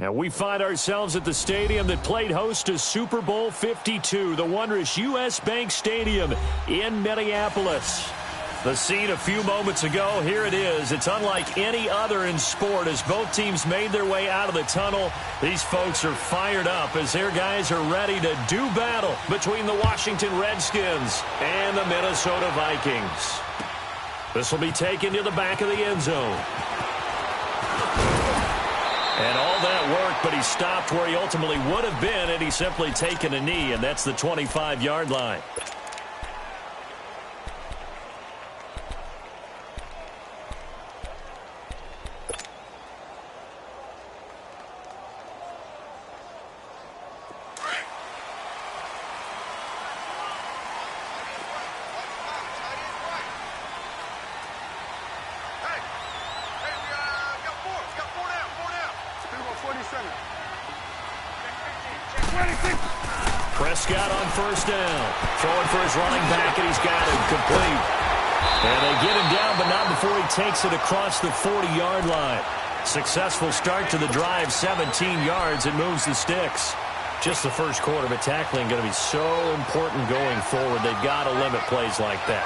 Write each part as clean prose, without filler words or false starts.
And we find ourselves at the stadium that played host to Super Bowl 52, the wondrous U.S. Bank Stadium in Minneapolis. The scene a few moments ago, here it is. It's unlike any other in sport as both teams made their way out of the tunnel. These folks are fired up as their guys are ready to do battle between the Washington Redskins and the Minnesota Vikings. This will be taken to the back of the end zone. And all that worked, but he stopped where he ultimately would have been had he simply taken a knee, and that's the 25-yard line. Prescott on first down. Throwing for his running back, and he's got him complete. And they get him down, but not before he takes it across the 40-yard line. Successful start to the drive, 17 yards, and moves the sticks. Just the first quarter, but tackling going to be so important going forward. They've got to limit plays like that.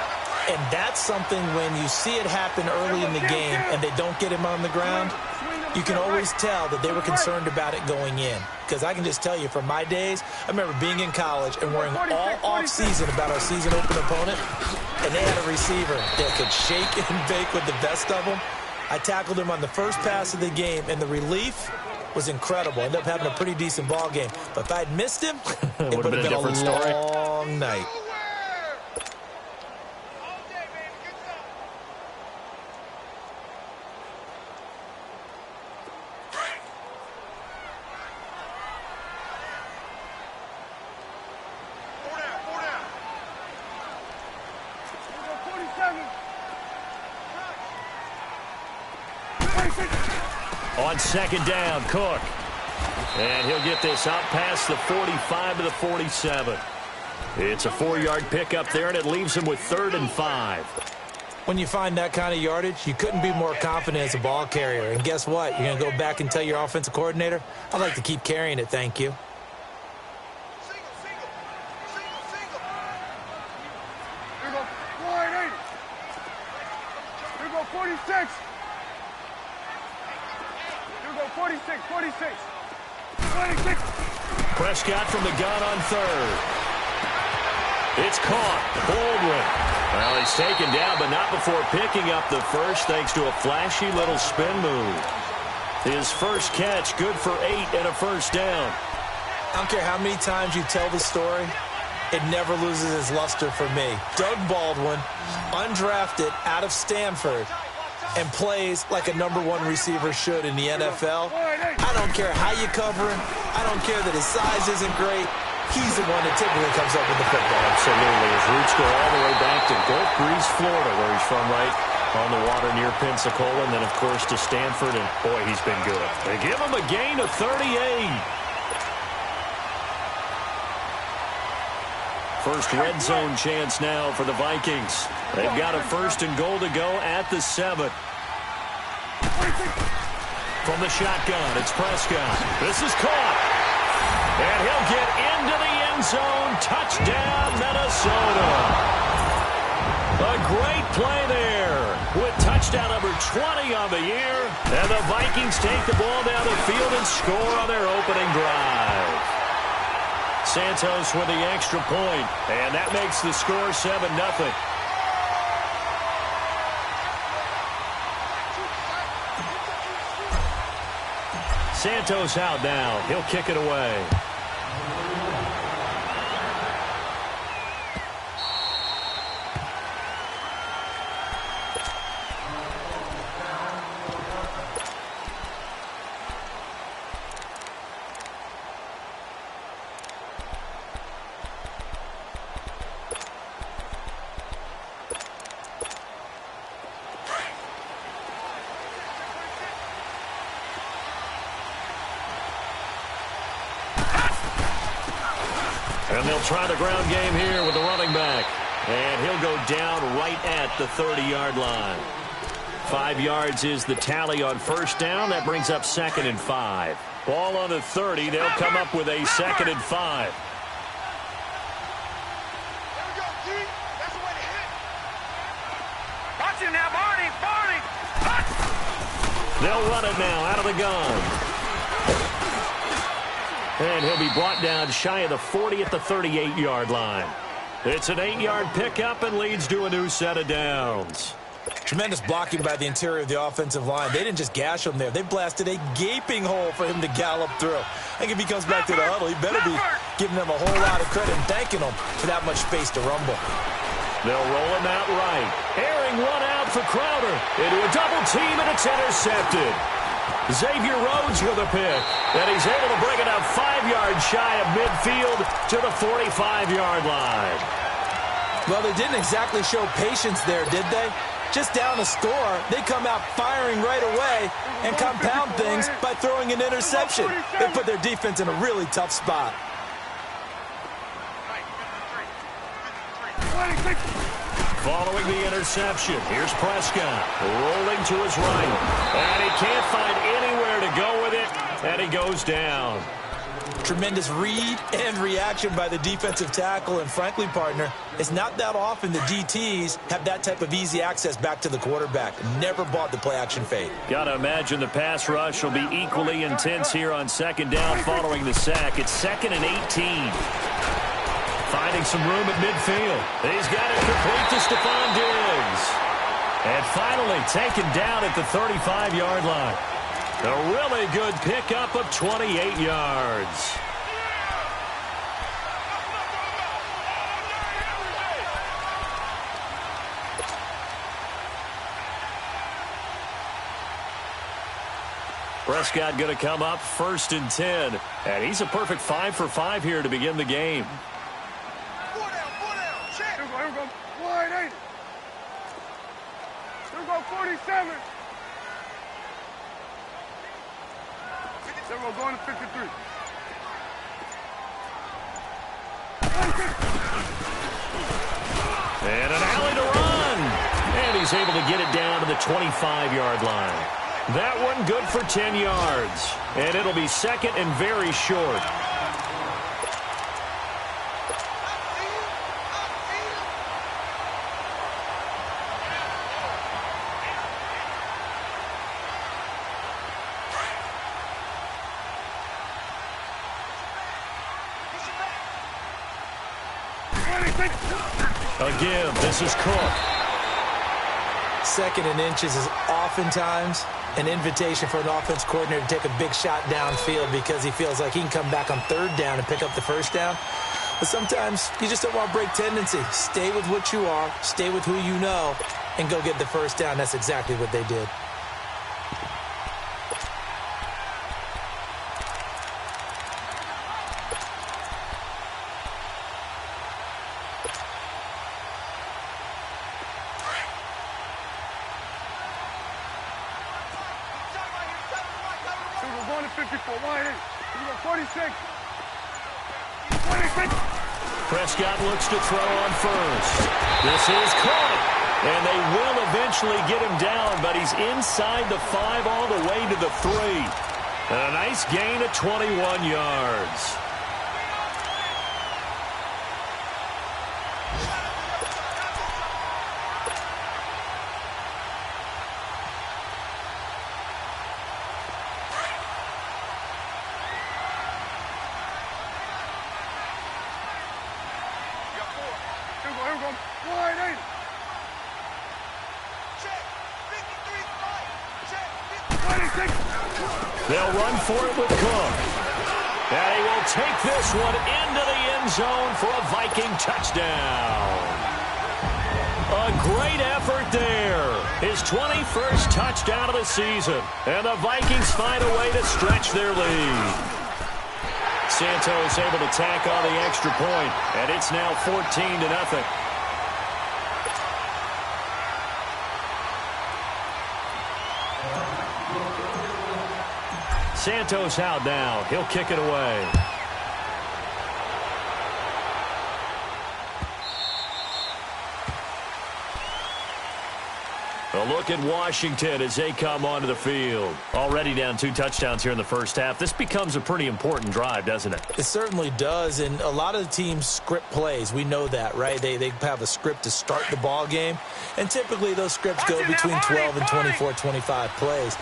And that's something when you see it happen early in the game and they don't get him on the ground, you can always tell that they were concerned about it going in. Because I can just tell you from my days, I remember being in college and worrying all off-season about our season open opponent, and they had a receiver that could shake and bake with the best of them. I tackled him on the first pass of the game, and the relief was incredible. Ended up having a pretty decent ball game. But if I'd missed him, it would have been a long night. On second down, Cook. And he'll get this out past the 45 to the 47. It's a 4-yard pickup there, and it leaves him with 3rd and 5. When you find that kind of yardage, you couldn't be more confident as a ball carrier. And guess what? You're going to go back and tell your offensive coordinator, I'd like to keep carrying it, thank you. Here go 480. Here go 46. 46, 46. Prescott from the gun on 3rd. It's caught. Baldwin. Well, he's taken down, but not before picking up the first thanks to a flashy little spin move. His first catch, good for 8 and a first down. I don't care how many times you tell the story, it never loses its luster for me. Doug Baldwin, undrafted out of Stanford, and plays like a #1 receiver should in the NFL. I don't care how you cover him. I don't care that his size isn't great. He's the one that typically comes up with the football. Absolutely. His roots go all the way back to Gulf Breeze, Florida, where he's from, right on the water near Pensacola, and then, of course, to Stanford, and, boy, he's been good. They give him a gain of 38. First red zone chance now for the Vikings. They've got a 1st and goal to go at the 7. From the shotgun, it's Prescott. This is caught. And he'll get into the end zone. Touchdown, Minnesota. A great play there with touchdown number 20 on the year. And the Vikings take the ball down the field and score on their opening drive. Santos with the extra point, and that makes the score 7-0. Santos out now. He'll kick it away. And they'll try the ground game here with the running back. And he'll go down right at the 30-yard line. 5 yards is the tally on first down. That brings up 2nd and 5. Ball on the 30. They'll come up with a 2nd and 5. Watch him now, Barney! Barney! They'll run it now out of the gun. And he'll be brought down shy of the 40 at the 38-yard line. It's an 8-yard pickup and leads to a new set of downs. Tremendous blocking by the interior of the offensive line. They didn't just gash him there. They blasted a gaping hole for him to gallop through. I think if he comes back to the huddle, he better be giving them a whole lot of credit and thanking them for that much space to rumble. They'll roll him out right. Airing one out for Crowder. Into a double team, and it's intercepted. Xavier Rhodes with a pick. And he's able to bring it up 5 yards shy of midfield to the 45-yard line. Well, they didn't exactly show patience there, did they? Just down a score, they come out firing right away and compound things by throwing an interception. They put their defense in a really tough spot. Following the interception, here's Prescott rolling to his right. And he can't find anywhere to go with it, and he goes down. Tremendous read and reaction by the defensive tackle, and frankly, partner, it's not that often the DTs have that type of easy access back to the quarterback. Never bought the play-action fake. Gotta imagine the pass rush will be equally intense here on 2nd down following the sack. It's 2nd and 18. Finding some room at midfield. He's got it complete to Stephon Diggs. And finally taken down at the 35-yard line. A really good pickup of 28 yards. Prescott going to come up 1st and 10. And he's a perfect 5 for 5 here to begin the game. Four down. Check. Here we go. Wide 80. Here we go, 47. Then we're going to 53. And an alley to run. And he's able to get it down to the 25-yard line. That one good for 10 yards. And it'll be 2nd and very short. Again, this is Cook. 2nd and inches is oftentimes an invitation for an offense coordinator to take a big shot downfield because he feels like he can come back on 3rd down and pick up the 1st down. But sometimes you just don't want to break tendency. Stay with what you are, stay with who you know, and go get the 1st down. That's exactly what they did. Prescott looks to throw on 1st. This is caught. And they will eventually get him down, but he's inside the 5 all the way to the 3. And a nice gain of 21 yards. They'll run for it with Cook. And he will take this one into the end zone for a Viking touchdown. A great effort there. His 21st touchdown of the season. And the Vikings find a way to stretch their lead. Santos able to tack on the extra point, and it's now 14-0. Santos out now. He'll kick it away. The look at Washington as they come onto the field. Already down 2 touchdowns here in the first half. This becomes a pretty important drive, doesn't it? It certainly does, and a lot of the teams script plays. We know that, right? They have a script to start the ball game, and typically those scripts go between 12 and 24, 25 plays.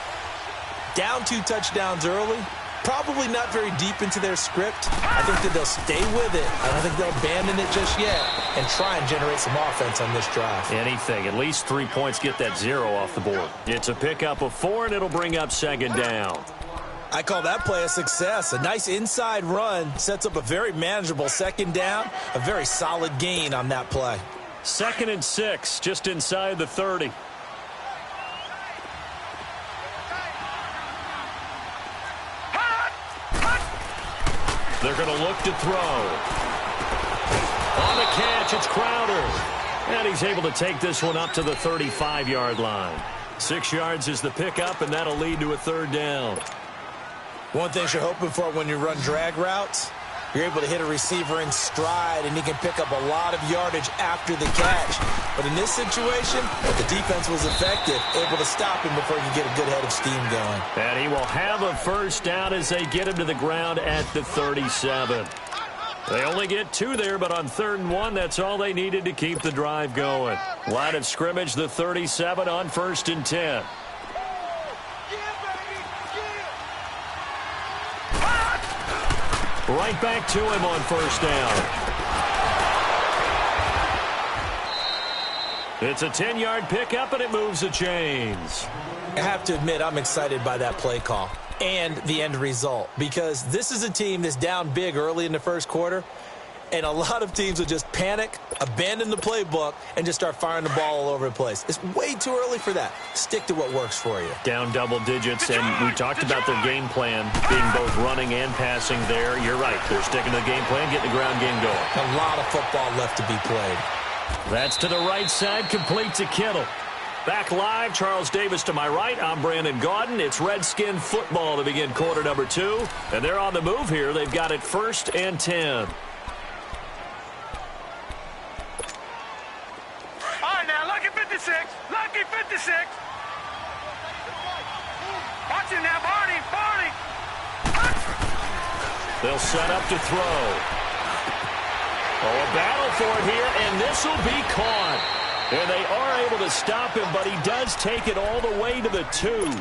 Down 2 touchdowns early, probably not very deep into their script. I think that they'll stay with it. I don't think they'll abandon it just yet and try and generate some offense on this drive. Anything. At least 3 points get that 0 off the board. It's a pickup of 4, and it'll bring up 2nd down. I call that play a success. A nice inside run sets up a very manageable 2nd down, a very solid gain on that play. 2nd and 6, just inside the 30. They're going to look to throw. On the catch, it's Crowder. And he's able to take this one up to the 35-yard line. 6 yards is the pickup, and that'll lead to a 3rd down. One thing you're hoping for when you run drag routes, you're able to hit a receiver in stride, and he can pick up a lot of yardage after the catch. But in this situation, the defense was effective, able to stop him before he could get a good head of steam going. And he will have a 1st down as they get him to the ground at the 37. They only get 2 there, but on 3rd and 1, that's all they needed to keep the drive going. Line of scrimmage, the 37 on 1st and 10. Right back to him on 1st down. It's a 10-yard pickup, and it moves the chains. I have to admit, I'm excited by that play call and the end result, because this is a team that's down big early in the 1st quarter, and a lot of teams will just panic, abandon the playbook, and just start firing the ball all over the place. It's way too early for that. Stick to what works for you. Down double digits, and we talked about their game plan being both running and passing there. You're right. They're sticking to the game plan, getting the ground game going. A lot of football left to be played. That's to the right side, complete to Kittle. Back live, Charles Davis to my right. I'm Brandon Gaudin. It's Redskin football to begin quarter number 2. And they're on the move here. They've got it 1st and 10. Lucky 56. Lucky 56. Watch it now, Barney. Barney. They'll set up to throw. Oh, a battle for it here, and this will be caught. And they are able to stop him, but he does take it all the way to the 2.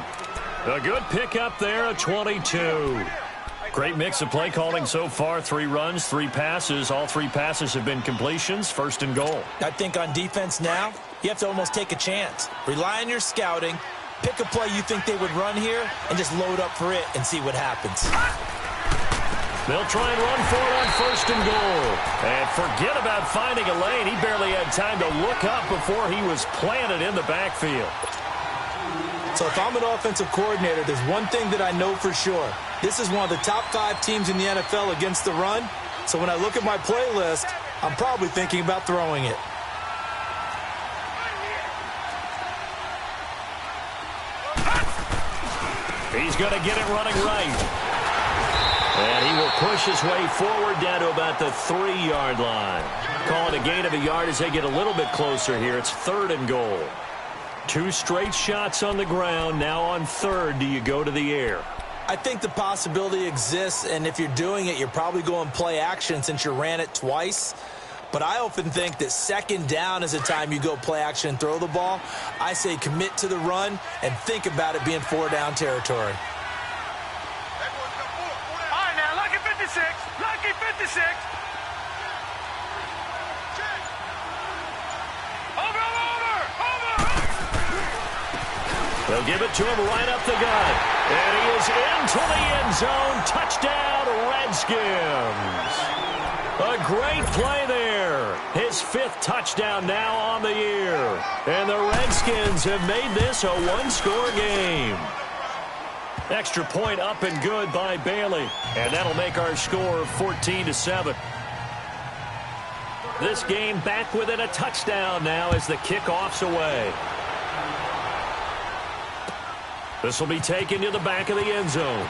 A good pickup there, a 22. Great mix of play calling so far. 3 runs, 3 passes. All 3 passes have been completions. 1st and goal. I think on defense now, you have to almost take a chance. Rely on your scouting. Pick a play you think they would run here and just load up for it and see what happens. They'll try and run for it on 1st and goal. And forget about finding a lane. He barely had time to look up before he was planted in the backfield. So if I'm an offensive coordinator, there's one thing that I know for sure. This is one of the top 5 teams in the NFL against the run. So when I look at my playlist, I'm probably thinking about throwing it. He's going to get it running right. And he will push his way forward down to about the 3-yard line. Calling a gain of a yard as they get a little bit closer here. It's 3rd and goal. 2 straight shots on the ground. Now on 3rd, do you go to the air? I think the possibility exists, and if you're doing it, you're probably going play action since you ran it twice. But I often think that 2nd down is the time you go play action and throw the ball. I say commit to the run and think about it being 4-down territory. All right, now, lucky 56. Lucky 56. They'll give it to him right up the gut. And he is into the end zone. Touchdown, Redskins. A great play there. His 5th touchdown now on the year. And the Redskins have made this a 1-score game. Extra point up and good by Bailey. And that'll make our score 14-7. This game back within a touchdown now as the kickoff's away. This will be taken to the back of the end zone.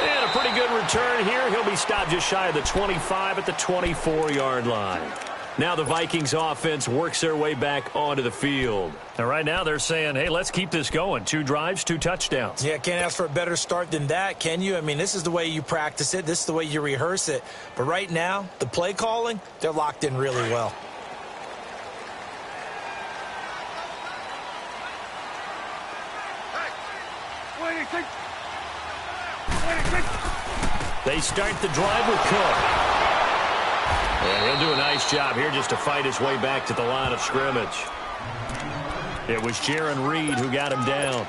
And a pretty good return here. He'll be stopped just shy of the 25 at the 24-yard line. Now the Vikings offense works their way back onto the field. And right now they're saying, hey, let's keep this going. 2 drives, 2 touchdowns. Yeah, can't ask for a better start than that, can you? I mean, this is the way you practice it. This is the way you rehearse it. But right now, the play calling, they're locked in really well. They start the drive with Cook. And he'll do a nice job here just to fight his way back to the line of scrimmage. It was Jaron Reed who got him down.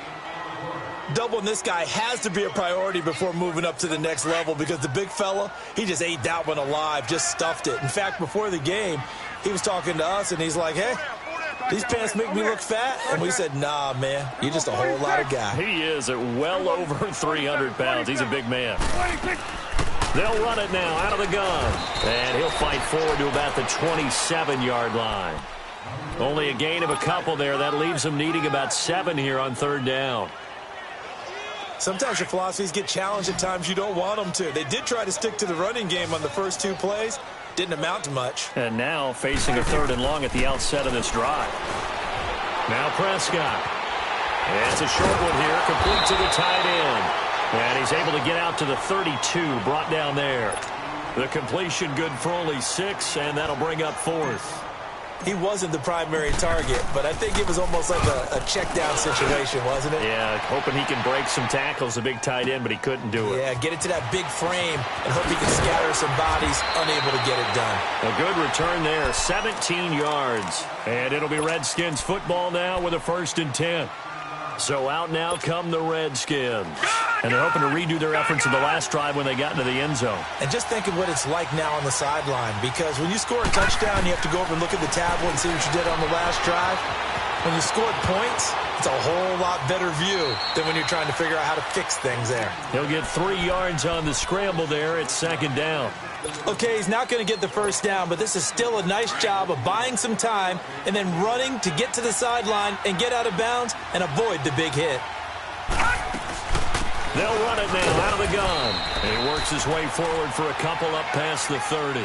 Doubling this guy has to be a priority before moving up to the next level because the big fella, he just ate that one alive, just stuffed it. In fact, before the game, he was talking to us, and he's like, hey, these pants make me look fat? And we said, nah, man, you're just a whole lot of guy. He is at well over 300 pounds. He's a big man. They'll run it now out of the gun. And he'll fight forward to about the 27-yard line. Only a gain of a couple there. That leaves them needing about 7 here on 3rd down. Sometimes your philosophies get challenged at times you don't want them to. They did try to stick to the running game on the first 2 plays. Didn't amount to much. And now facing a 3rd and long at the outset of this drive. Now Prescott. And it's a short one here, complete to the tight end. And he's able to get out to the 32, brought down there. The completion good for only 6, and that'll bring up 4th. He wasn't the primary target, but I think it was almost like a check-down situation, wasn't it? Yeah, hoping he can break some tackles, a big tight end, but he couldn't do it. Yeah, get it to that big frame and hope he can scatter some bodies, unable to get it done. A good return there, 17 yards. And it'll be Redskins football now with a 1st and 10. So out now come the Redskins. And they're hoping to redo their efforts in the last drive when they got into the end zone. And just think of what it's like now on the sideline, because when you score a touchdown, you have to go over and look at the tablet and see what you did on the last drive. When you scored points, it's a whole lot better view than when you're trying to figure out how to fix things there. He'll get 3 yards on the scramble there. It's 2nd down. Okay, he's not going to get the 1st down, but this is still a nice job of buying some time and then running to get to the sideline and get out of bounds and avoid the big hit. They'll run it now out of the gun. And he works his way forward for a couple up past the 30.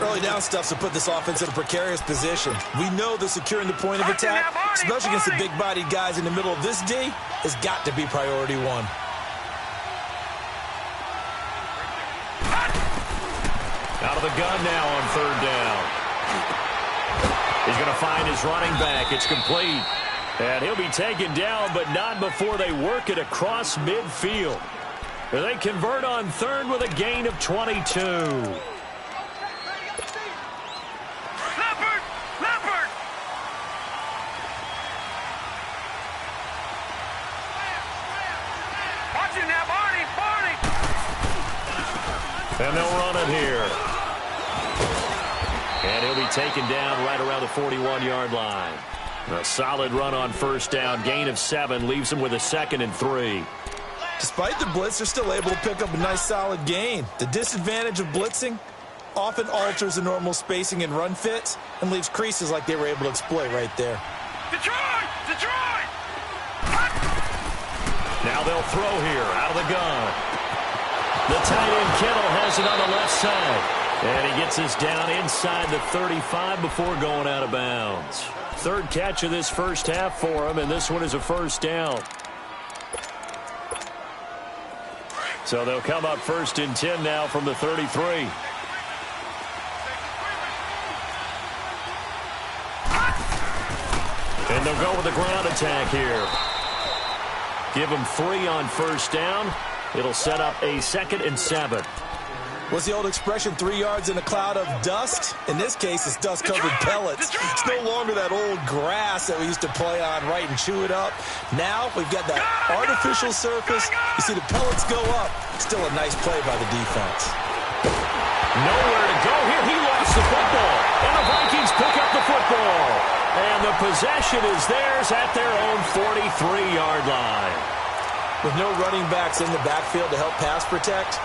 Early down stuffs will put this offense in a precarious position. We know that securing the point of attack, especially against the big-bodied guys in the middle of this D, has got to be priority 1. Out of the gun now on 3rd down. He's going to find his running back. It's complete. And he'll be taken down, but not before they work it across midfield. They convert on 3rd with a gain of 22. And they'll run it here. And he'll be taken down right around the 41-yard line. A solid run on 1st down. Gain of 7 leaves him with a 2nd and 3. Despite the blitz, they're still able to pick up a nice solid gain. The disadvantage of blitzing often alters the normal spacing and run fits and leaves creases like they were able to exploit right there. Detroit! Detroit! Now they'll throw here out of the gun. The tight end Kittle has it on the left side. And he gets us down inside the 35 before going out of bounds. 3rd catch of this 1st half for him, and this one is a 1st down. So they'll come up 1st and 10 now from the 33. And they'll go with the ground attack here. Give them 3 on 1st down. It'll set up a 2nd and 7. What's the old expression, 3 yards in a cloud of dust? In this case, it's dust-covered pellets. It's no longer that old grass that we used to play on, right, and chew it up. Now we've got that artificial surface. You see the pellets go up. Still a nice play by the defense. Nowhere to go here. He lost the football. And the Vikings pick up the football. And the possession is theirs at their own 43-yard line. With no running backs in the backfield to help pass protect,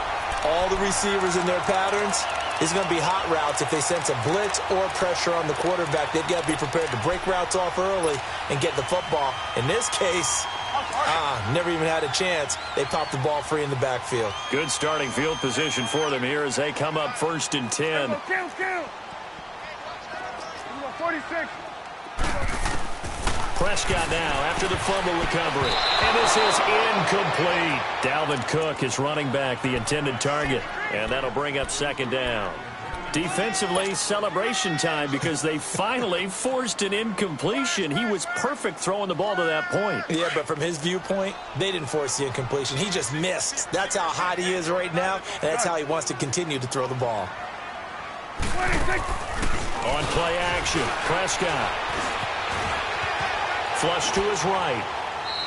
all the receivers in their patterns, it's going to be hot routes if they sense a blitz or pressure on the quarterback. They've got to be prepared to break routes off early and get the football. In this case, never even had a chance. They popped the ball free in the backfield. Good starting field position for them here as they come up 1st and 10. 46. Prescott now after the fumble recovery. And this is incomplete. Dalvin Cook is running back the intended target. And that'll bring up second down. Defensively, celebration time because they finally forced an incompletion. He was perfect throwing the ball to that point. Yeah, but from his viewpoint, they didn't force the incompletion. He just missed. That's how hot he is right now, and that's how he wants to continue to throw the ball. 26. On play action, Prescott. Flush to his right.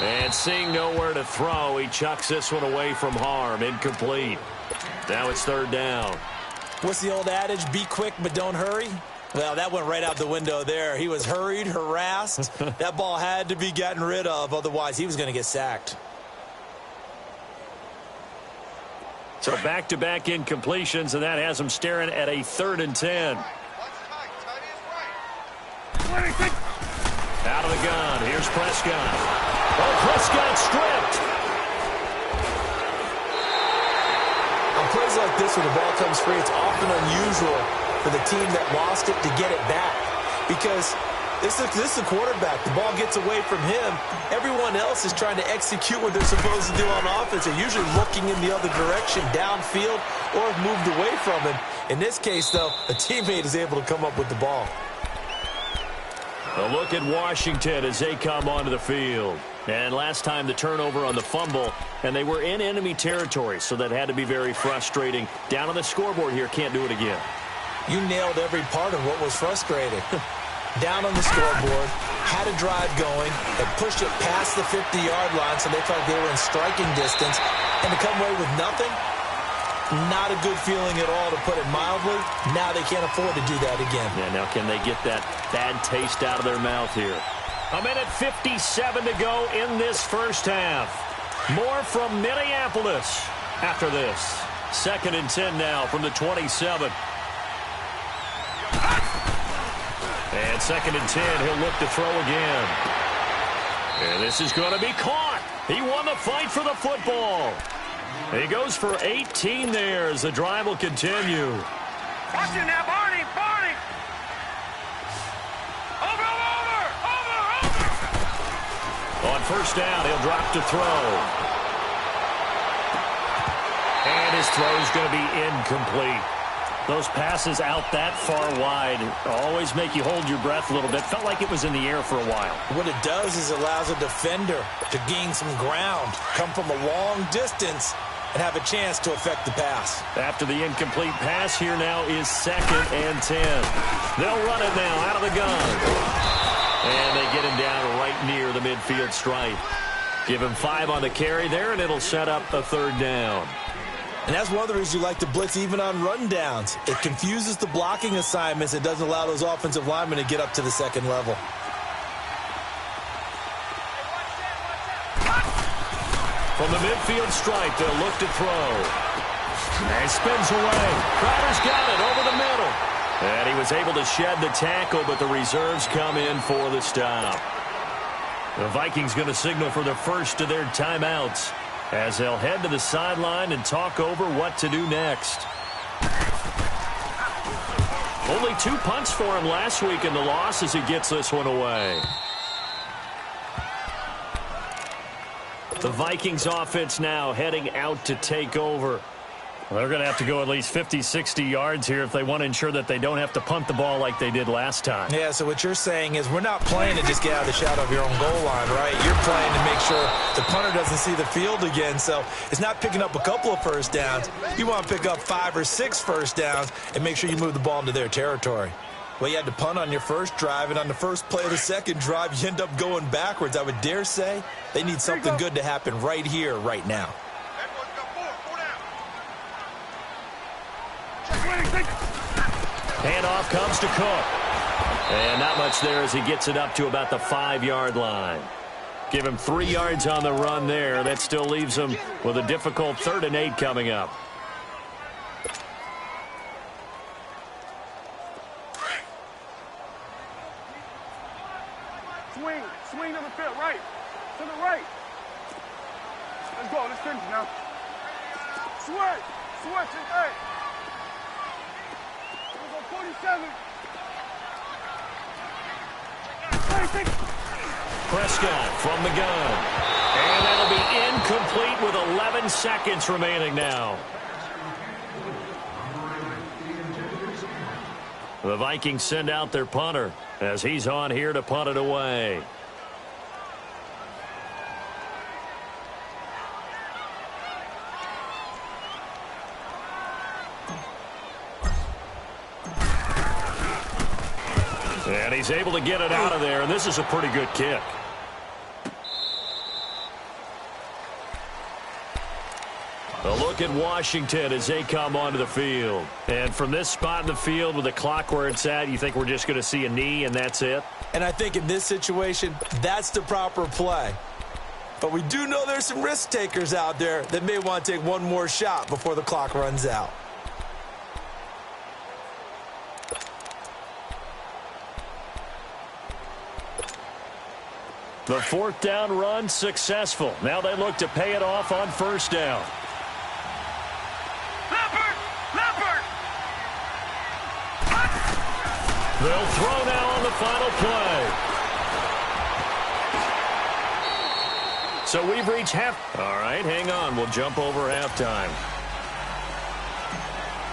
And seeing nowhere to throw, he chucks this one away from harm. Incomplete. Now it's third down. What's the old adage? Be quick, but don't hurry? Well, that went right out the window there. He was hurried, harassed. That ball had to be gotten rid of, otherwise he was going to get sacked. So back-to-back incompletions, and that has him staring at a 3rd and 10. 26. Out of the gun. Here's Prescott. Oh, Prescott stripped. On plays like this where the ball comes free, it's often unusual for the team that lost it to get it back. Because this is a quarterback. The ball gets away from him. Everyone else is trying to execute what they're supposed to do on offense. They're usually looking in the other direction, downfield, or have moved away from him. In this case, though, a teammate is able to come up with the ball. A look at Washington as they come onto the field. And last time the turnover on the fumble, and they were in enemy territory, so that had to be very frustrating. Down on the scoreboard here, can't do it again. You nailed every part of what was frustrating. Down on the scoreboard, had a drive going, had pushed it past the 50-yard line, so they felt they were in striking distance, and to come away with nothing, not a good feeling at all, to put it mildly. Now they can't afford to do that again. Yeah, now can they get that bad taste out of their mouth here? A minute 57 to go in this first half. More from Minneapolis after this. 2nd and 10 now from the 27. And 2nd and 10, he'll look to throw again. And this is going to be caught. He won the fight for the football. He goes for 18 there as the drive will continue. Watch it now, Barney. Barney. Over. On first down, he'll drop to throw. And his throw's going to be incomplete. Those passes out that far wide always make you hold your breath a little bit. Felt like it was in the air for a while. What it does is allows a defender to gain some ground, come from a long distance, and have a chance to affect the pass. After the incomplete pass, here now is 2nd and 10. They'll run it now out of the gun. And they get him down right near the midfield stripe. Give him 5 on the carry there, and it'll set up a 3rd down. And that's one of the reasons you like to blitz even on rundowns. It confuses the blocking assignments. It doesn't allow those offensive linemen to get up to the 2nd level. From the midfield stripe, they'll look to throw. And spins away. Crowder's got it over the middle. And he was able to shed the tackle, but the reserves come in for the stop. The Vikings going to signal for the first of their timeouts as they'll head to the sideline and talk over what to do next. Only 2 punts for him last week in the loss as he gets this one away. The Vikings offense now heading out to take over. They're going to have to go at least 50, 60 yards here if they want to ensure that they don't have to punt the ball like they did last time. Yeah, so what you're saying is we're not playing to just get out of the shadow of your own goal line, right? You're playing to make sure the punter doesn't see the field again. So it's not picking up a couple of first downs. You want to pick up 5 or 6 first downs and make sure you move the ball into their territory. Well, you had to punt on your first drive, and on the first play of the second drive, you end up going backwards. I would dare say they need something good to happen right here, right now. Handoff comes to Cook. And not much there as he gets it up to about the 5-yard line. Give him 3 yards on the run there. That still leaves him with a difficult 3rd and 8 coming up. Swing to the field, right. To the right. Let's go. Let's finish now. Switch. Hey. 47. Prescott from the gun. And that'll be incomplete with 11 seconds remaining now. The Vikings send out their punter as he's on here to punt it away. And he's able to get it out of there, and this is a pretty good kick. A look at Washington as they come onto the field. And from this spot in the field with the clock where it's at, you think we're just going to see a knee and that's it? And I think in this situation, that's the proper play. But we do know there's some risk takers out there that may want to take one more shot before the clock runs out. The fourth down run successful. Now they look to pay it off on first down. They'll throw now on the final play. So we've reached half. All right, hang on. We'll jump over halftime.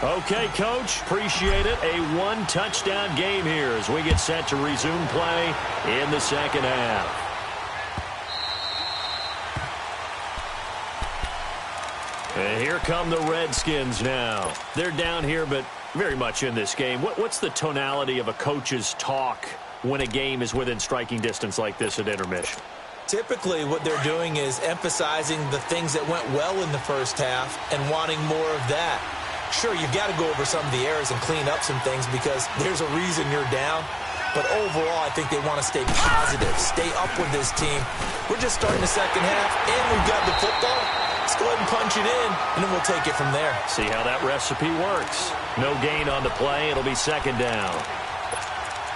Okay, Coach, appreciate it. A one-touchdown game here as we get set to resume play in the second half. And here come the Redskins now. They're down here, but very much in this game. What's the tonality of a coach's talk when a game is within striking distance like this at intermission? Typically, what they're doing is emphasizing the things that went well in the first half and wanting more of that. Sure, you've got to go over some of the errors and clean up some things because there's a reason you're down. But overall, I think they want to stay positive, stay up with this team. We're just starting the second half, and we've got the football. Let's go ahead and punch it in, and then we'll take it from there. See how that recipe works. No gain on the play. It'll be second down.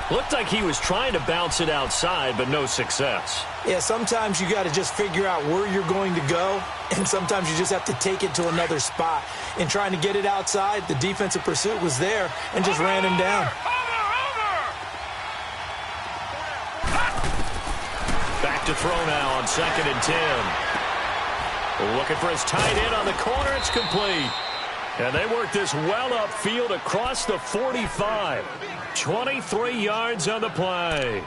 Looked like he was trying to bounce it outside, but no success. Yeah, sometimes you got to just figure out where you're going to go, and sometimes you just have to take it to another spot. In trying to get it outside, the defensive pursuit was there and just ran him down. Back to throw now on 2nd and 10. Looking for his tight end on the corner. It's complete. And they work this well upfield across the 45. 23 yards on the play.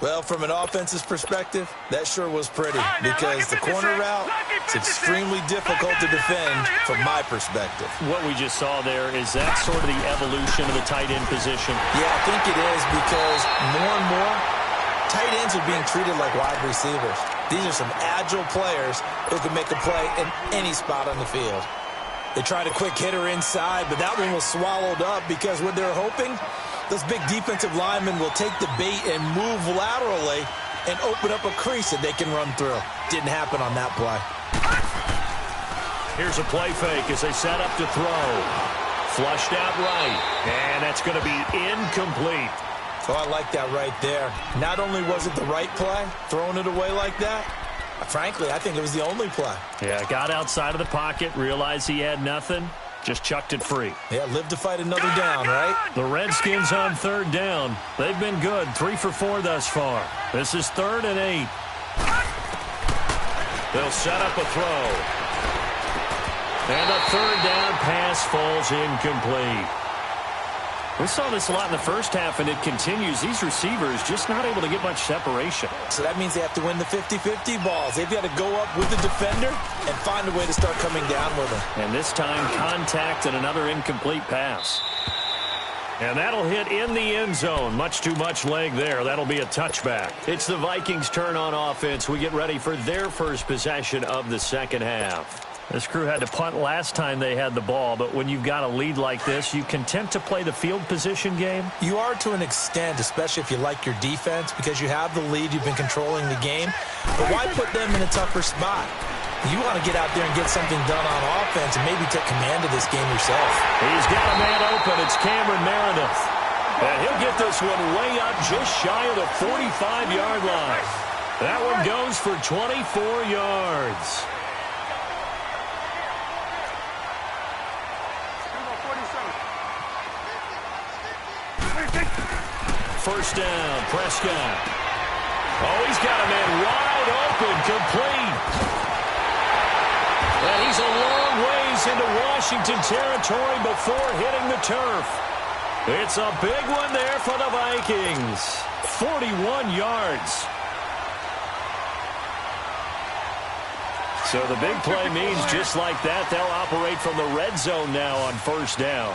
Well, from an offense's perspective, that sure was pretty because the corner route is extremely difficult to defend from my perspective. What we just saw there, is that sort of the evolution of the tight end position? Yeah, I think it is because more and more, tight ends are being treated like wide receivers. These are some agile players who can make a play in any spot on the field. They tried a quick hitter inside, but that one was swallowed up because what they're hoping, those big defensive linemen will take the bait and move laterally and open up a crease that they can run through. Didn't happen on that play. Here's a play fake as they set up to throw. Flushed out right, and that's going to be incomplete. So I like that right there. Not only was it the right play, throwing it away like that, frankly, I think it was the only play. Yeah, got outside of the pocket, realized he had nothing, just chucked it free. Yeah, live to fight another down, right? The Redskins on 3rd down. They've been good, 3 for 4 thus far. This is 3rd and 8. They'll set up a throw. And the 3rd down pass falls incomplete. We saw this a lot in the first half, and it continues. These receivers just not able to get much separation. So that means they have to win the 50-50 balls. They've got to go up with the defender and find a way to start coming down with them. And this time, contact and another incomplete pass. And that'll hit in the end zone. Much too much leg there. That'll be a touchback. It's the Vikings' turn on offense. We get ready for their first possession of the second half. This crew had to punt last time they had the ball, but when you've got a lead like this, you content to play the field position game? You are to an extent, especially if you like your defense, because you have the lead, you've been controlling the game. But why put them in a tougher spot? You want to get out there and get something done on offense and maybe take command of this game yourself. He's got a man open. It's Cameron Meredith. And he'll get this one way up just shy of the 45-yard line. That one goes for 24 yards. First down, Prescott. Oh, he's got a man wide open, complete. And he's a long ways into Washington territory before hitting the turf. It's a big one there for the Vikings. 41 yards. So the big play means just like that, they'll operate from the red zone now on first down.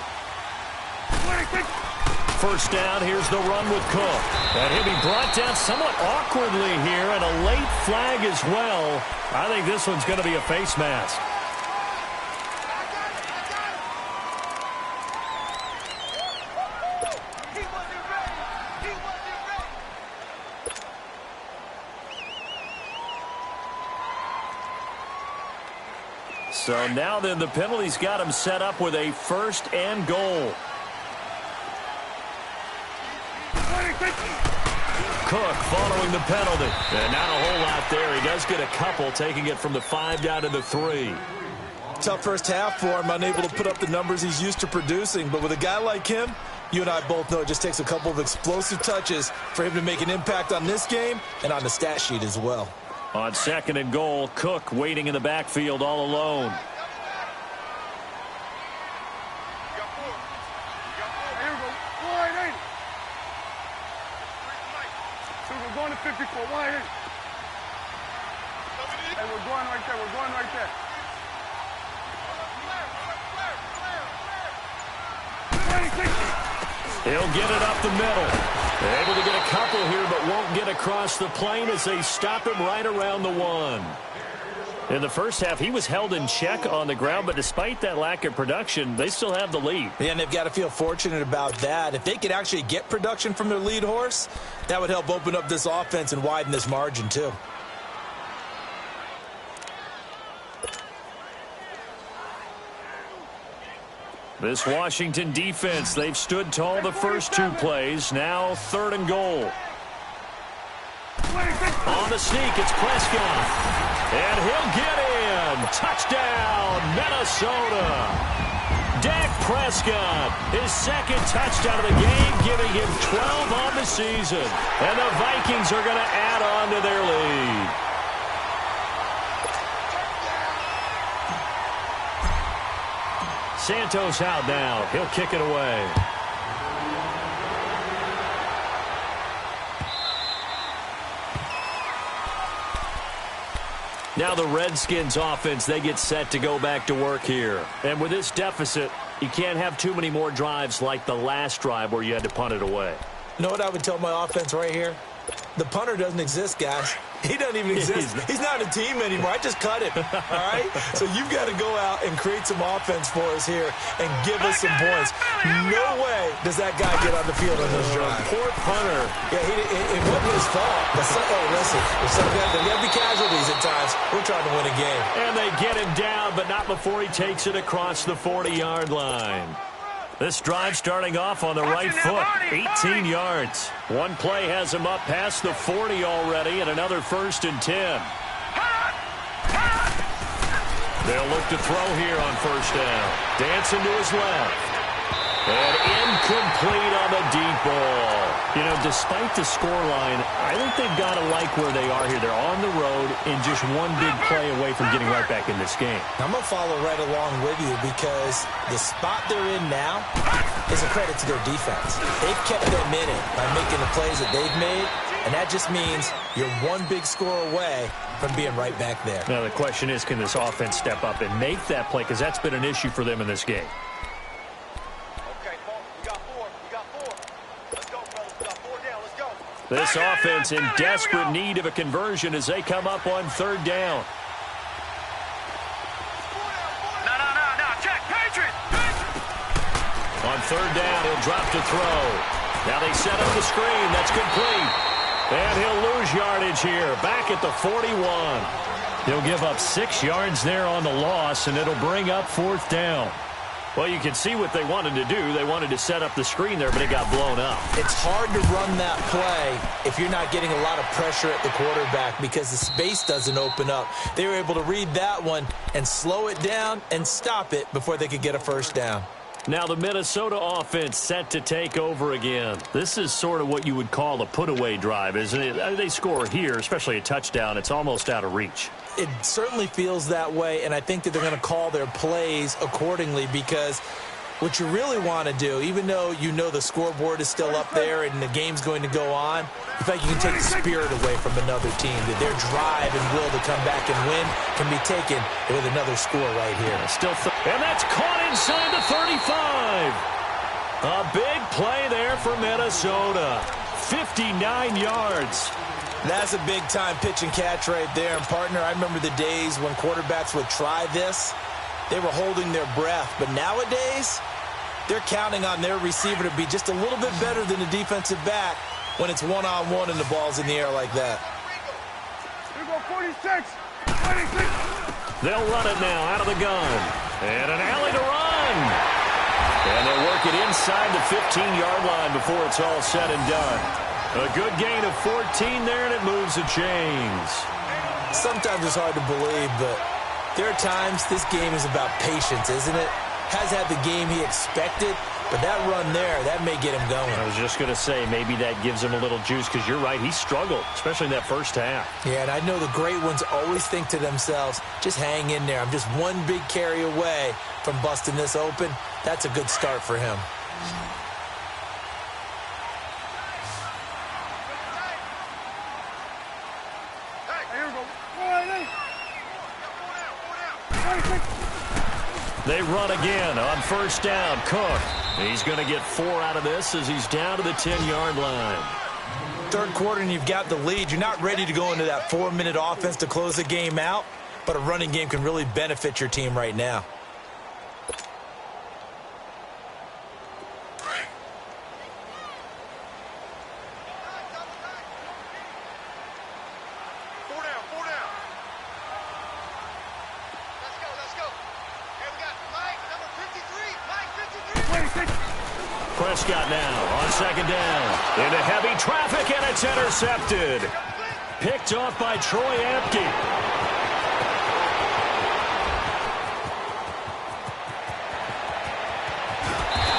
First down, here's the run with Cook. And he'll be brought down somewhat awkwardly here, and a late flag as well. I think this one's going to be a face mask. So now then the penalty's got him set up with a first and goal. Cook following the penalty. And not a whole lot there. He does get a couple, taking it from the 5 down to the 3. Tough first half for him, unable to put up the numbers he's used to producing. But with a guy like him, you and I both know it just takes a couple of explosive touches for him to make an impact on this game and on the stat sheet as well. On second and goal, Cook waiting in the backfield all alone. We're going to 54. Wide in. Hey, we're going right there. We're going right there. He'll get it up the middle. Able to get a couple here, but won't get across the plane as they stop him right around the 1. In the first half, he was held in check on the ground, but despite that lack of production, they still have the lead. Yeah, and they've got to feel fortunate about that. If they could actually get production from their lead horse, that would help open up this offense and widen this margin too. This Washington defense, they've stood tall the first 2 plays. Now third and goal. On the sneak, it's Prescott. And he'll get in. Touchdown, Minnesota. Dak Prescott, his second touchdown of the game, giving him 12 on the season. And the Vikings are going to add on to their lead. Santos out now. He'll kick it away. Now the Redskins offense, they get set to go back to work here. And with this deficit, you can't have too many more drives like the last drive where you had to punt it away. You know what I would tell my offense right here? The punter doesn't exist, guys. He doesn't even exist. He's not a team anymore. I just cut him, all right? So you've got to go out and create some offense for us here and give us some points. No way does that guy get on the field on those drives. Poor punter. Yeah, it wasn't his fault. But listen, there's got to be casualties at times. We're trying to win a game. And they get him down, but not before he takes it across the 40-yard line. This drive starting off on the right foot, 18 yards. One play has him up past the 40 already, and another first and 10. They'll look to throw here on first down. Dancing to his left. And incomplete on the deep ball. You know, despite the scoreline, I think they've got to like where they are here. They're on the road and just one big play away from getting right back in this game. I'm going to follow right along with you because the spot they're in now is a credit to their defense. They've kept them in it by making the plays that they've made, and that just means you're one big score away from being right back there. Now, the question is, can this offense step up and make that play? Because that's been an issue for them in this game. This offense in desperate need of a conversion as they come up on third down. No. Check. Patriot. On third down, he'll drop to throw. Now they set up the screen. That's complete. And he'll lose yardage here. Back at the 41. He'll give up 6 yards there on the loss, and it'll bring up fourth down. Well, you can see what they wanted to do. They wanted to set up the screen there, but it got blown up. It's hard to run that play if you're not getting a lot of pressure at the quarterback because the space doesn't open up. They were able to read that one and slow it down and stop it before they could get a first down. Now the Minnesota offense set to take over again. This is sort of what you would call a put-away drive, isn't it? They score here, especially a touchdown. It's almost out of reach. It certainly feels that way, and I think that they're going to call their plays accordingly, because what you really want to do, even though you know the scoreboard is still up there and the game's going to go on, in fact, you can take the spirit away from another team, that their drive and will to come back and win can be taken with another score right here. And that's caught inside the 35. A big play there for Minnesota. 59 yards. That's a big-time pitch and catch right there. And, partner, I remember the days when quarterbacks would try this. They were holding their breath. But nowadays, they're counting on their receiver to be just a little bit better than the defensive back when it's one-on-one and the ball's in the air like that. Here go 46. 46. They'll run it now out of the gun. And an alley to run. And they'll work it inside the 15-yard line before it's all said and done. A good gain of 14 there, and it moves the chains. Sometimes it's hard to believe, but there are times this game is about patience, isn't it? Has had the game he expected, but that run there, that may get him going. I was just going to say, maybe that gives him a little juice, because you're right, he struggled, especially in that first half. Yeah, and I know the great ones always think to themselves, just hang in there. I'm just one big carry away from busting this open. That's a good start for him. They run again on first down. Cook. He's going to get 4 out of this as he's down to the 10-yard line. Third quarter and you've got the lead. You're not ready to go into that 4-minute offense to close the game out, but a running game can really benefit your team right now. Prescott now on second down. Into heavy traffic, and it's intercepted. Picked off by Troy Apke.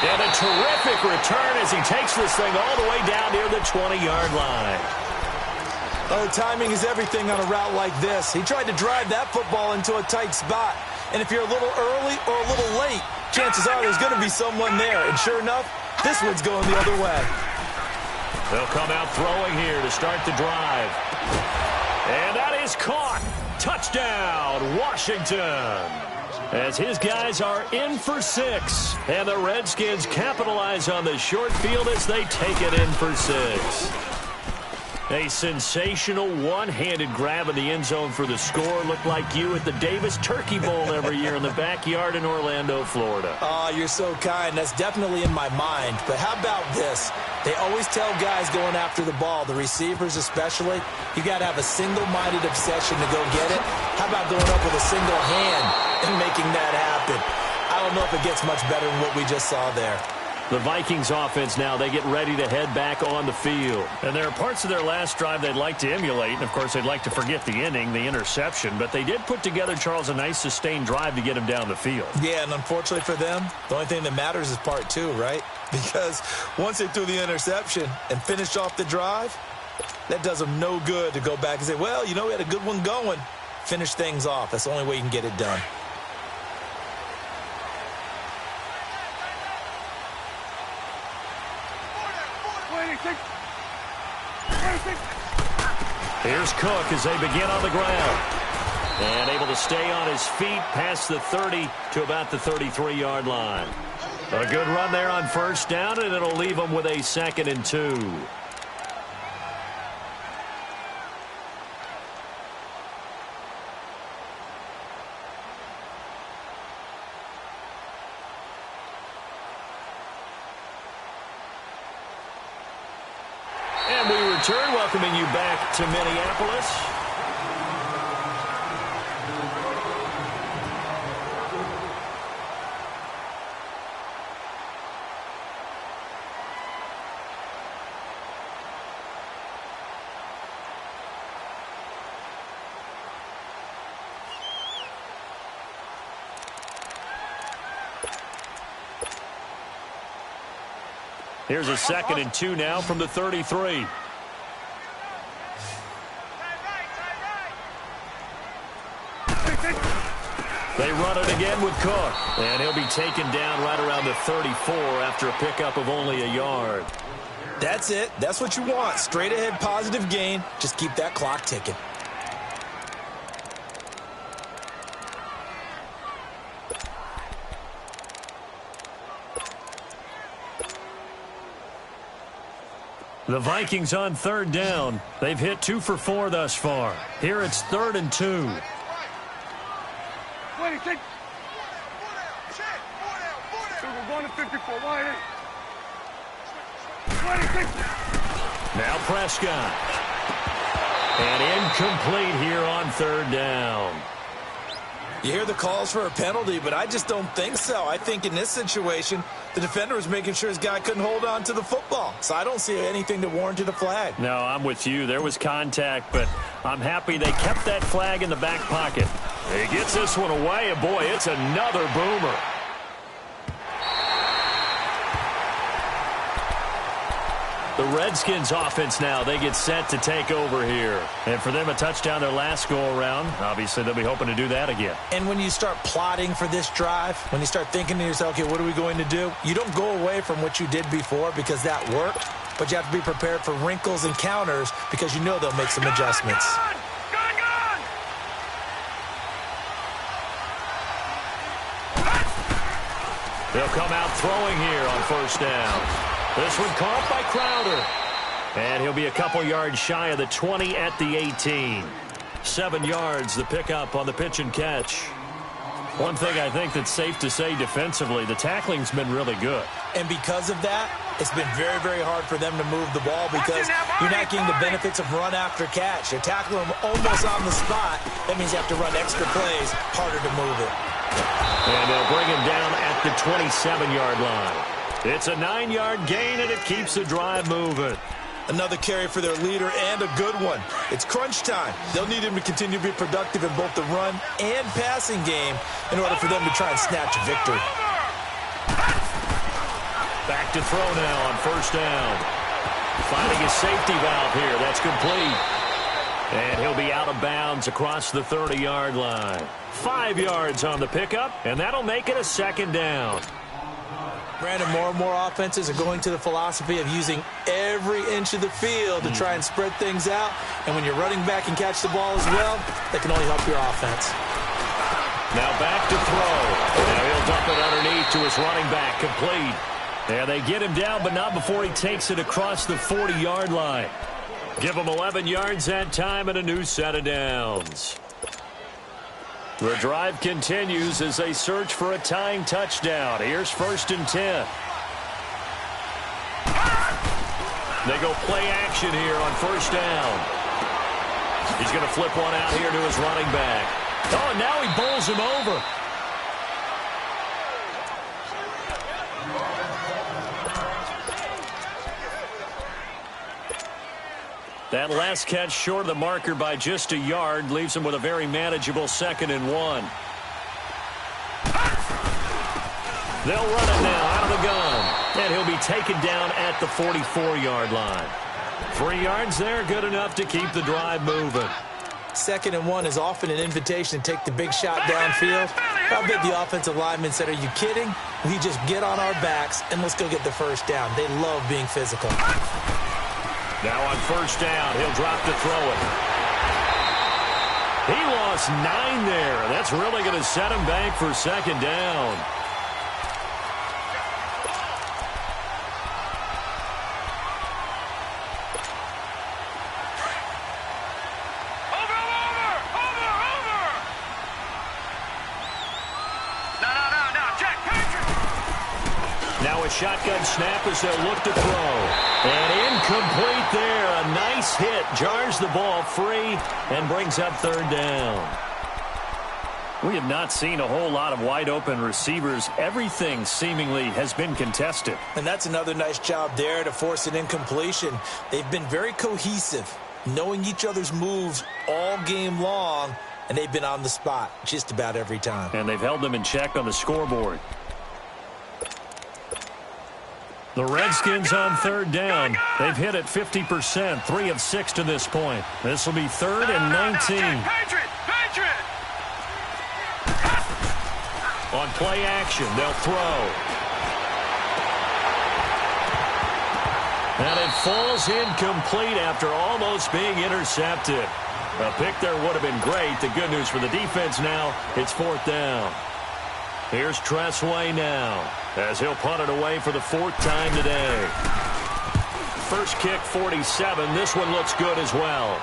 And a terrific return as he takes this thing all the way down near the 20-yard line. Oh, timing is everything on a route like this. He tried to drive that football into a tight spot. And if you're a little early or a little late, chances are there's going to be someone there. And sure enough, this one's going the other way. They'll come out throwing here to start the drive. And that is caught. Touchdown, Washington. As his guys are in for 6. And the Redskins capitalize on the short field as they take it in for 6. A sensational one-handed grab in the end zone for the score. Looked like you at the Davis Turkey Bowl every year in the backyard in Orlando, Florida. Oh, you're so kind. That's definitely in my mind. But how about this? They always tell guys going after the ball, the receivers especially, you got to have a single-minded obsession to go get it. How about going up with a single hand and making that happen? I don't know if it gets much better than what we just saw there. The Vikings offense now, they get ready to head back on the field. And there are parts of their last drive they'd like to emulate. And, of course, they'd like to forget the inning, the interception. But they did put together, Charles, a nice sustained drive to get him down the field. Yeah, and unfortunately for them, the only thing that matters is part 2, right? Because once they threw the interception and finished off the drive, that does them no good to go back and say, well, you know, we had a good one going. Finish things off. That's the only way you can get it done. Here's Cook as they begin on the ground. And able to stay on his feet past the 30 to about the 33-yard line. A good run there on first down, and it'll leave them with a 2nd and 2. And we return, welcoming you back to Minneapolis. Here's a 2nd and 2 now from the 33. They run it again with Cook, and he'll be taken down right around the 34 after a pickup of only a yard. That's it. That's what you want. Straight ahead positive gain. Just keep that clock ticking. The Vikings on 3rd down. They've hit 2 for 4 thus far. Here it's 3rd and 2. 26. We're going to 54. Why? 26. Now Prescott. And incomplete here on 3rd down. You hear the calls for a penalty, but I just don't think so. I think in this situation, the defender was making sure his guy couldn't hold on to the football. So I don't see anything that warranted a flag. No, I'm with you. There was contact, but I'm happy they kept that flag in the back pocket. He gets this one away, and boy, it's another boomer. The Redskins offense now, they get set to take over here. And for them, a touchdown their last go-around. Obviously, they'll be hoping to do that again. And when you start plotting for this drive, when you start thinking to yourself, okay, what are we going to do? You don't go away from what you did before because that worked, but you have to be prepared for wrinkles and counters because you know they'll make some adjustments. They'll come out throwing here on 1st down. This one caught by Crowder. And he'll be a couple yards shy of the 20 at the 18. 7 yards, the pickup on the pitch and catch. One thing I think that's safe to say defensively, the tackling's been really good. And because of that, it's been very, very hard for them to move the ball because you're not getting the benefits of run after catch. You're tackling them almost on the spot. That means you have to run extra plays, harder to move it. And they'll bring him down at the 27-yard line. It's a 9-yard gain, and it keeps the drive moving. Another carry for their leader and a good one. It's crunch time. They'll need him to continue to be productive in both the run and passing game in order for them to try and snatch a victory. Back to throw now on 1st down. Finding his safety valve here. That's complete. And he'll be out of bounds across the 30-yard line. 5 yards on the pickup, and that'll make it a 2nd down. Brandon, more and more offenses are going to the philosophy of using every inch of the field to try and spread things out. And when you're running back and catch the ball as well, that can only help your offense. Now back to throw. Now he'll dump it underneath to his running back, complete. Yeah, they get him down, but not before he takes it across the 40-yard line. Give him 11 yards that time and a new set of downs. The drive continues as they search for a tying touchdown. Here's 1st and 10. They go play action here on 1st down. He's going to flip one out here to his running back. Oh, and now he bowls him over. That last catch short of the marker by just a yard leaves him with a very manageable 2nd and 1. They'll run it now out of the gun. And he'll be taken down at the 44-yard line. 3 yards there, good enough to keep the drive moving. 2nd and 1 is often an invitation to take the big shot downfield. I bet the offensive linemen said, are you kidding? We just get on our backs and let's go get the 1st down. They love being physical. Now on 1st down, he'll drop to throw it. He lost 9 there. That's really going to set him back for 2nd down. Shotgun snap as they'll look to throw. And incomplete there. A nice hit. Jars the ball free and brings up 3rd down. We have not seen a whole lot of wide open receivers. Everything seemingly has been contested. And that's another nice job there to force an incompletion. They've been very cohesive, knowing each other's moves all game long, and they've been on the spot just about every time. And they've held them in check on the scoreboard. The Redskins on third down. They've hit it 50%, 3 of 6 to this point. This will be 3rd and 19. On play action, they'll throw. And it falls incomplete after almost being intercepted. A pick there would have been great. The good news for the defense now, it's 4th down. Here's Tressway now, as he'll punt it away for the 4th time today. First kick, 47. This one looks good as well.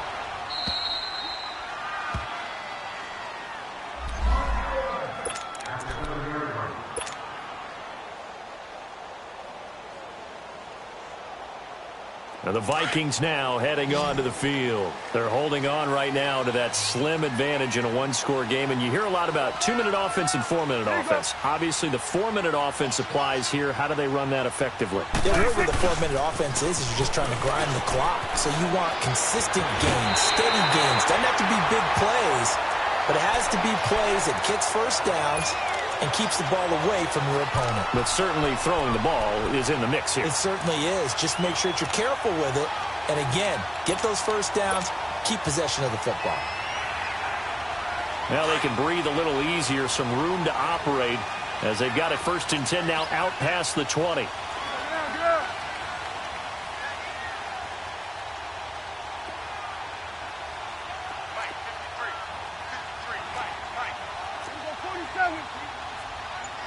And the Vikings now heading onto the field. They're holding on right now to that slim advantage in a one-score game. And you hear a lot about 2-minute offense and 4-minute offense. Obviously, the 4-minute offense applies here. How do they run that effectively? Yeah, really what the 4-minute offense is you're just trying to grind the clock. So you want consistent gains, steady gains. Doesn't have to be big plays, but it has to be plays that gets first downs and keeps the ball away from your opponent. But certainly throwing the ball is in the mix here. It certainly is. Just make sure that you're careful with it. And again, get those first downs, keep possession of the football. Now they can breathe a little easier, some room to operate as they've got it 1st and 10 now out past the 20.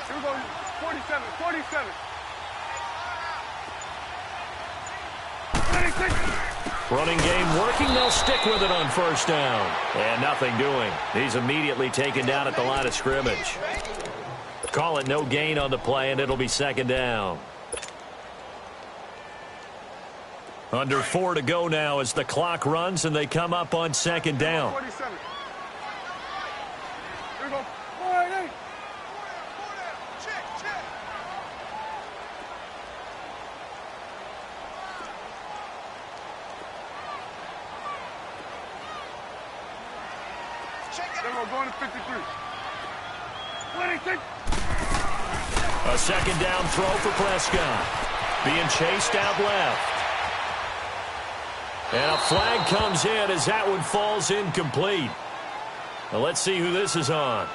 Here we go, 47, 47. Running game working. They'll stick with it on 1st down. And nothing doing. He's immediately taken down at the line of scrimmage. Call it no gain on the play, and it'll be 2nd down. Under 4 to go now as the clock runs, and they come up on 2nd down. 47. Here we go, 48. Then we're going to 53. 26. A 2nd down throw for Prescott. Being chased out left. And a flag comes in as that one falls incomplete. Now let's see who this is on.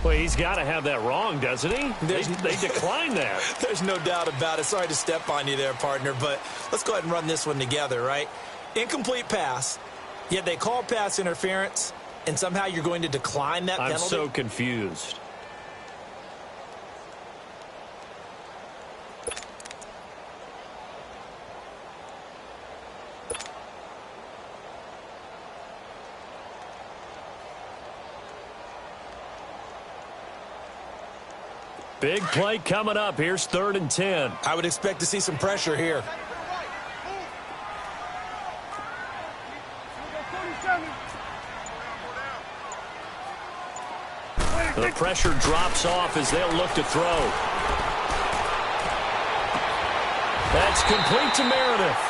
Well, he's got to have that wrong, doesn't he? They declined that. There's no doubt about it. Sorry to step on you there, partner, but let's go ahead and run this one together, right? Incomplete pass, yet they call pass interference, and somehow you're going to decline that penalty? I'm so confused. Big play coming up. Here's 3rd and 10. I would expect to see some pressure here. The pressure drops off as they'll look to throw. That's complete to Meredith.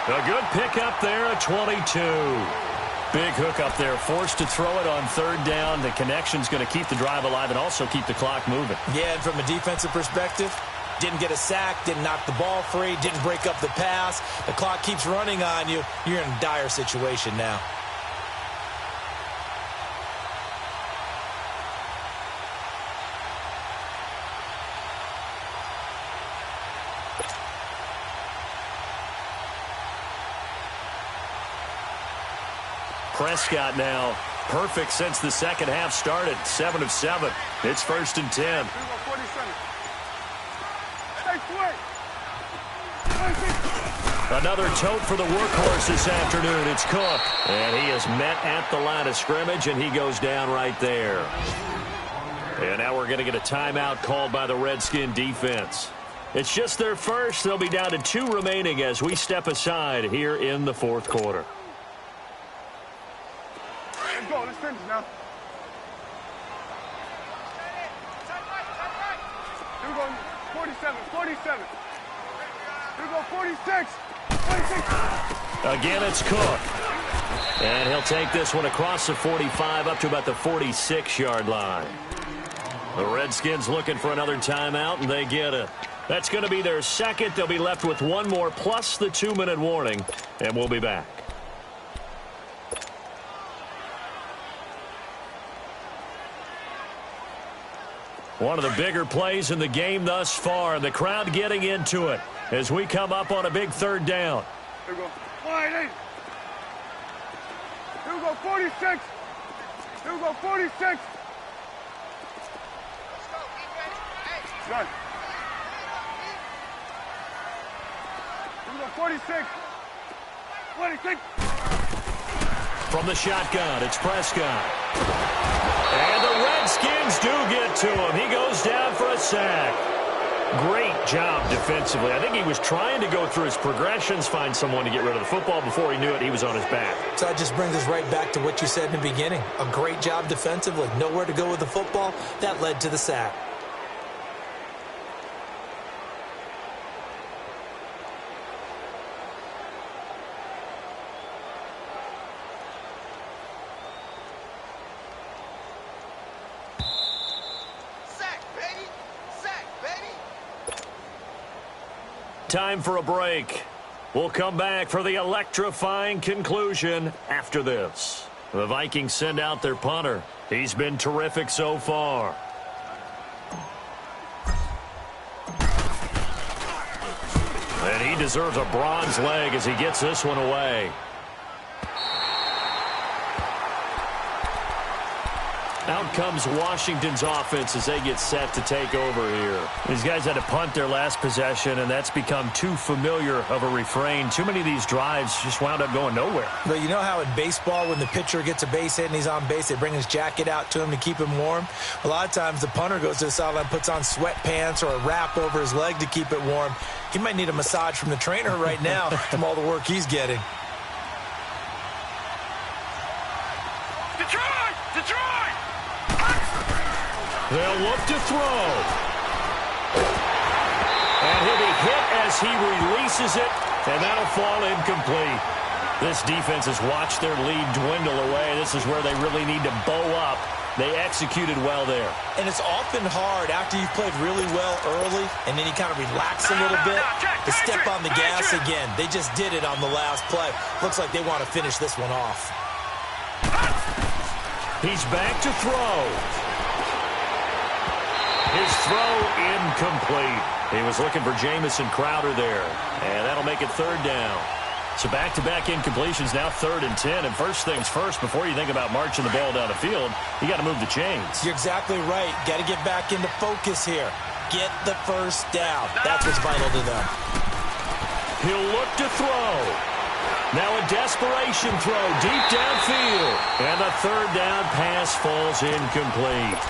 A good pickup there at 22. Big hook up there, forced to throw it on 3rd down. The connection's going to keep the drive alive and also keep the clock moving. Yeah, and from a defensive perspective, didn't get a sack, didn't knock the ball free, didn't break up the pass. The clock keeps running on you. You're in a dire situation now. Prescott now perfect since the 2nd half started. 7 of 7. It's 1st and 10. Another tote for the workhorse this afternoon. It's Cook. And he is met at the line of scrimmage, and he goes down right there. And now we're going to get a timeout called by the Redskin defense. It's just their first. They'll be down to 2 remaining as we step aside here in the 4th quarter. Let's go. Let's finish now. Here we go. 47. 47. Here we go. 46. 46. Again, it's Cook. And he'll take this one across the 45 up to about the 46-yard line. The Redskins looking for another timeout, and they get it. That's going to be their second. They'll be left with one more plus the 2-minute warning, and we'll be back. One of the bigger plays in the game thus far. The crowd getting into it as we come up on a big third down. Here we go. Here we go, 46. Here we go, 46. Let's go, defense. Hey. Done. Here we go, 46. 46. From the shotgun, it's Prescott. And the Redskins do get to him. He goes down for a sack. Great job defensively. I think he was trying to go through his progressions, find someone to get rid of the football. Before he knew it, he was on his back. So that just brings us right back to what you said in the beginning. A great job defensively. Nowhere to go with the football. That led to the sack. Time for a break. We'll come back for the electrifying conclusion after this. The Vikings send out their punter. He's been terrific so far. And he deserves a bronze leg as he gets this one away. Out comes Washington's offense as they get set to take over here. These guys had to punt their last possession, and that's become too familiar of a refrain. Too many of these drives just wound up going nowhere. But you know how in baseball, when the pitcher gets a base hit and he's on base, they bring his jacket out to him to keep him warm? A lot of times the punter goes to the sideline, puts on sweatpants or a wrap over his leg to keep it warm. He might need a massage from the trainer right now from all the work he's getting. Detroit! They'll look to throw. And he'll be hit as he releases it, and that'll fall incomplete. This defense has watched their lead dwindle away. This is where they really need to bow up. They executed well there. And it's often hard after you've played really well early, and then you kind of relax a little bit, to step on the gas again. They just did it on the last play. Looks like they want to finish this one off. He's back to throw. His throw incomplete. He was looking for Jamison Crowder there. And that'll make it third down. So back-to-back incompletions, now 3rd and 10. And first things first, before you think about marching the ball down the field, you got to move the chains. You're exactly right. Got to get back into focus here. Get the first down. That's what's vital to them. He'll look to throw. Now a desperation throw deep downfield. And the third down pass falls incomplete.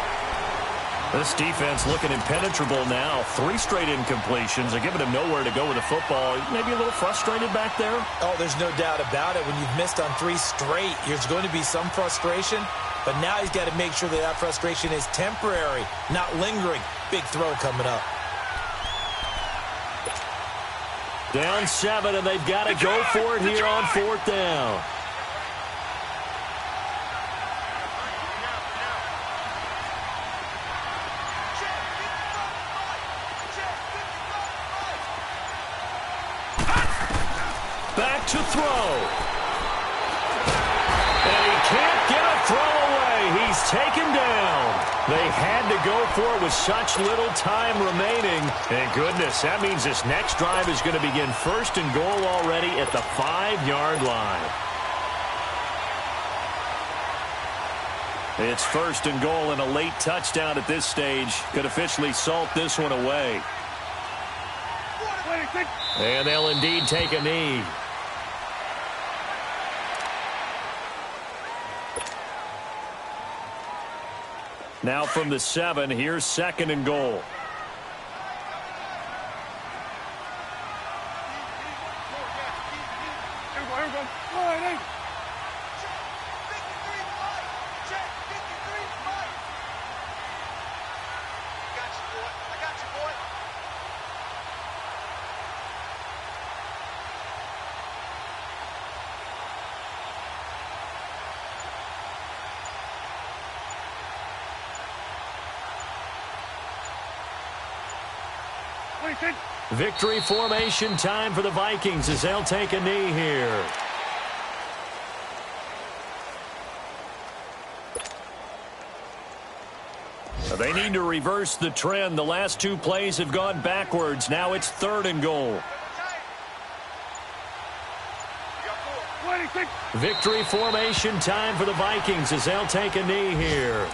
This defense looking impenetrable now. 3 straight incompletions. They're giving him nowhere to go with the football. Maybe a little frustrated back there? Oh, there's no doubt about it. When you've missed on 3 straight, there's going to be some frustration. But now he's got to make sure that that frustration is temporary, not lingering. Big throw coming up. Down 7, and they've got to go for it here on 4th down. Back to throw. And he can't get a throw away. He's taken down. They had to go for it with such little time remaining. And goodness, that means this next drive is going to begin 1st and goal already at the 5-yard line. It's 1st and goal, and a late touchdown at this stage could officially salt this one away. And they'll indeed take a knee. Now from the 7, here's 2nd and goal. Here we go. All right, hey. 26. Victory formation time for the Vikings as they'll take a knee here. They need to reverse the trend. The last two plays have gone backwards. Now it's 3rd and goal. 26. Victory formation time for the Vikings as they'll take a knee here.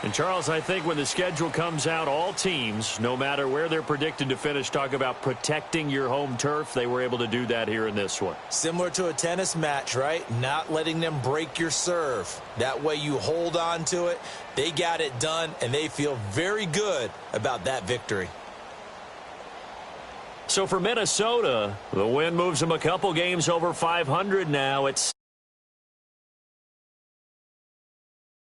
And, Charles, I think when the schedule comes out, all teams, no matter where they're predicted to finish, talk about protecting your home turf. They were able to do that here in this one. Similar to a tennis match, right? Not letting them break your serve. That way you hold on to it. They got it done, and they feel very good about that victory. So for Minnesota, the win moves them a couple games over 500 now. It's